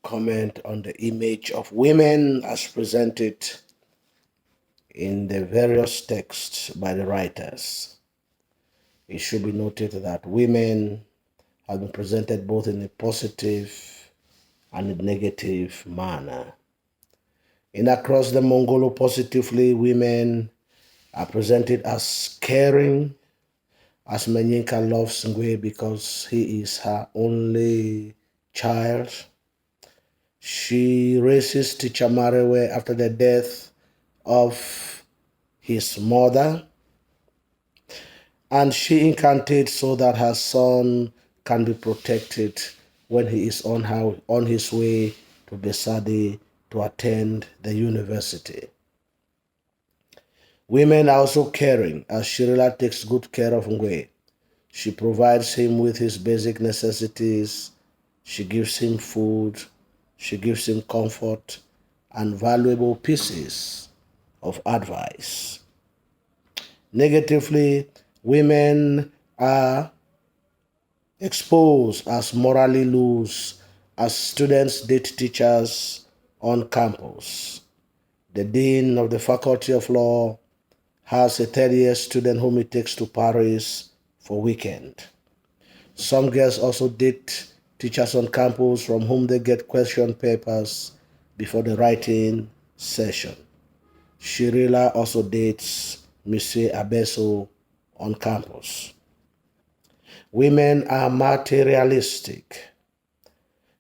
comment on the image of women as presented in the various texts by the writers. It should be noted that women have been presented both in a positive and a negative manner. In Across the Mongolo, positively, women are presented as caring, as Menyinka loves Ngwe because he is her only child. She raises Teacher Marewe after the death of his mother, and she incantates so that her son can be protected when he is on his way to Besadi to attend the university. Women are also caring, as Shirila takes good care of Ngwe. She provides him with his basic necessities. She gives him food. She gives him comfort and valuable pieces of advice. Negatively, women are exposed as morally loose as students date teachers on campus. The dean of the Faculty of Law has a third-year student whom he takes to Paris for weekend. Some girls also date teachers on campus from whom they get question papers before the writing session. Shirila also dates Monsieur Abeso on campus. Women are materialistic.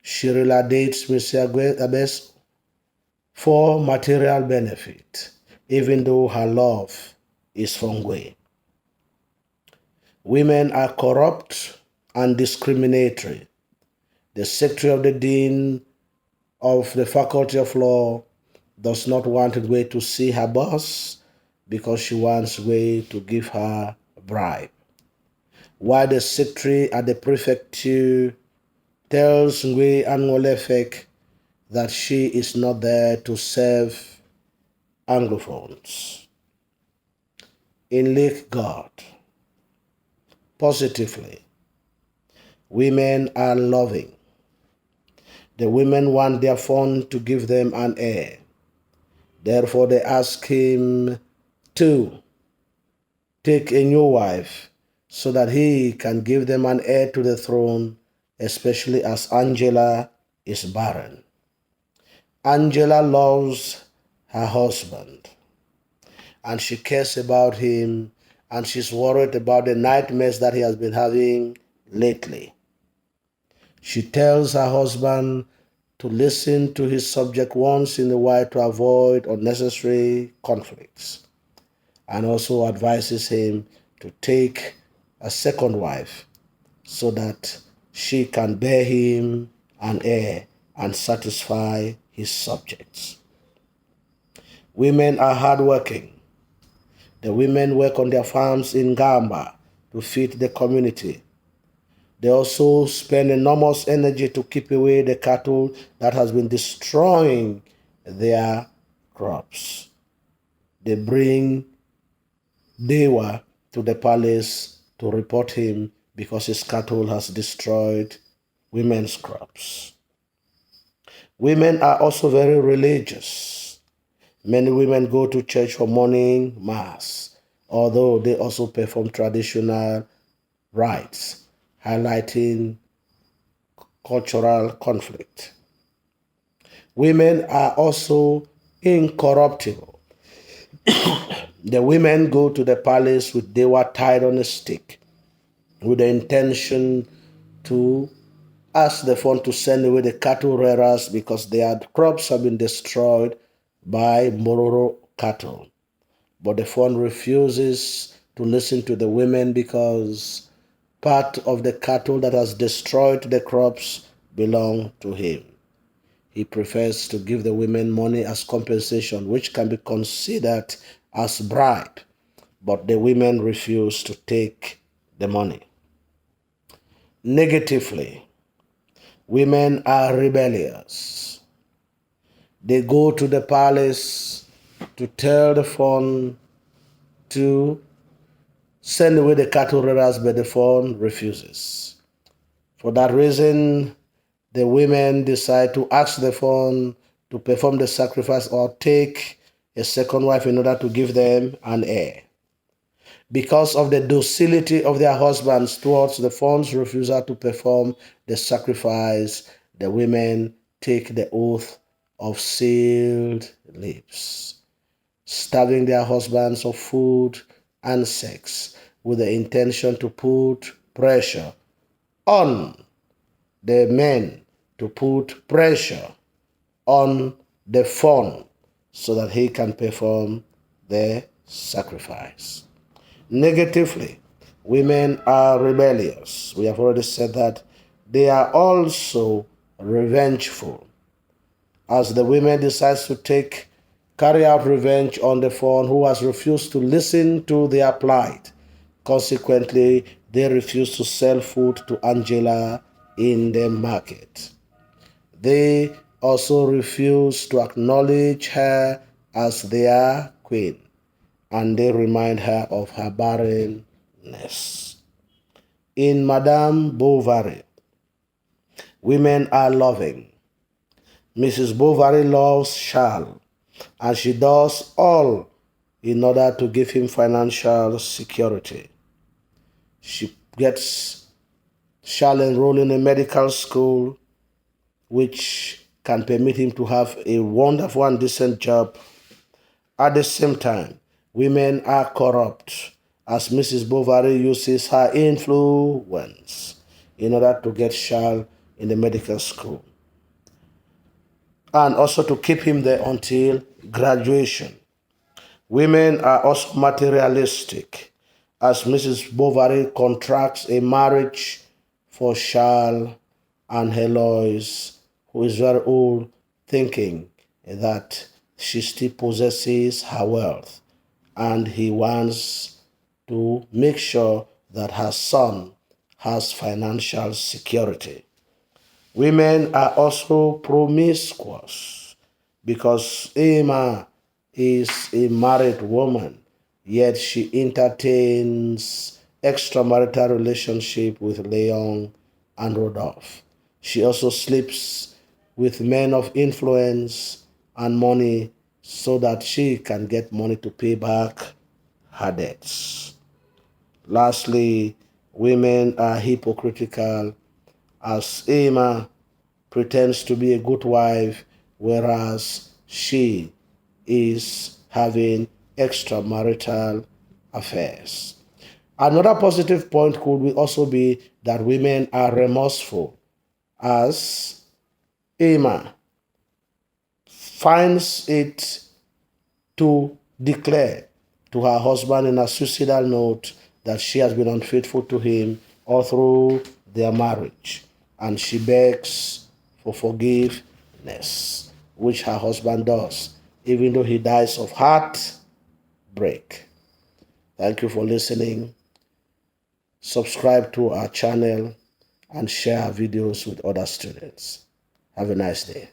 Shirila dates Monsieur Abeso for material benefit, even though her love is for Ngwe. Women are corrupt and discriminatory. The secretary of the dean of the Faculty of Law does not want Ngwe to see her boss because she wants Ngwe to give her a bribe. While the secretary at the prefecture tells Ngwe and Ngolefek that she is not there to serve Anglophones. In Lake God, positively, women are loving. The women want their phone to give them an heir. Therefore, they ask him to take a new wife so that he can give them an heir to the throne, especially as Angela is barren. Angela loves her husband, and she cares about him, and she's worried about the nightmares that he has been having lately. She tells her husband to listen to his subject once in a while to avoid unnecessary conflicts, and also advises him to take a second wife so that she can bear him an heir and satisfy his subjects. Women are hardworking. The women work on their farms in Gamba to feed the community. They also spend enormous energy to keep away the cattle that has been destroying their crops. They bring Dewa to the palace to report him because his cattle has destroyed women's crops. Women are also very religious. Many women go to church for morning mass, although they also perform traditional rites, highlighting cultural conflict. Women are also incorruptible. The women go to the palace with Dewa tied on a stick with the intention to ask the phone to send away the cattle rearers because their crops have been destroyed by Mororo cattle. But the phone refuses to listen to the women because part of the cattle that has destroyed the crops belong to him. He prefers to give the women money as compensation, which can be considered as bribe, but the women refuse to take the money. Negatively, women are rebellious. They go to the palace to tell the phone to send away the cattle rearers, but the phone refuses. For that reason, the women decide to ask the fawn to perform the sacrifice or take a second wife in order to give them an heir. Because of the docility of their husbands towards the fawn's refusal to perform the sacrifice, the women take the oath of sealed lips, starving their husbands of food and sex with the intention to put pressure on the men, to put pressure on the fawn so that he can perform the sacrifice. Negatively, women are rebellious. We have already said that. They are also revengeful. As the women decides to carry out revenge on the fawn who has refused to listen to their plight. Consequently, they refuse to sell food to Angela in the market. They also refuse to acknowledge her as their queen, and they remind her of her barrenness. In Madame Bovary, women are loving. Mrs. Bovary loves Charles, and she does all in order to give him financial security. She gets Charles enrolled in a medical school which can permit him to have a wonderful and decent job. At the same time, women are corrupt as Mrs. Bovary uses her influence in order to get Charles in the medical school and also to keep him there until graduation. Women are also materialistic as Mrs. Bovary contracts a marriage for Charles and Heloise, who is very old, thinking that she still possesses her wealth, and he wants to make sure that her son has financial security. Women are also promiscuous because Emma is a married woman, yet she entertains extramarital relationship with Leon and Rodolphe. She also sleeps with men of influence and money so that she can get money to pay back her debts. Lastly, women are hypocritical as Emma pretends to be a good wife, whereas she is having extramarital affairs. Another positive point could also be that women are remorseful, as Emma finds it to declare to her husband in a suicidal note that she has been unfaithful to him all through their marriage, and she begs for forgiveness, which her husband does, even though he dies of heartbreak. Thank you for listening. Subscribe to our channel and share our videos with other students. Have a nice day.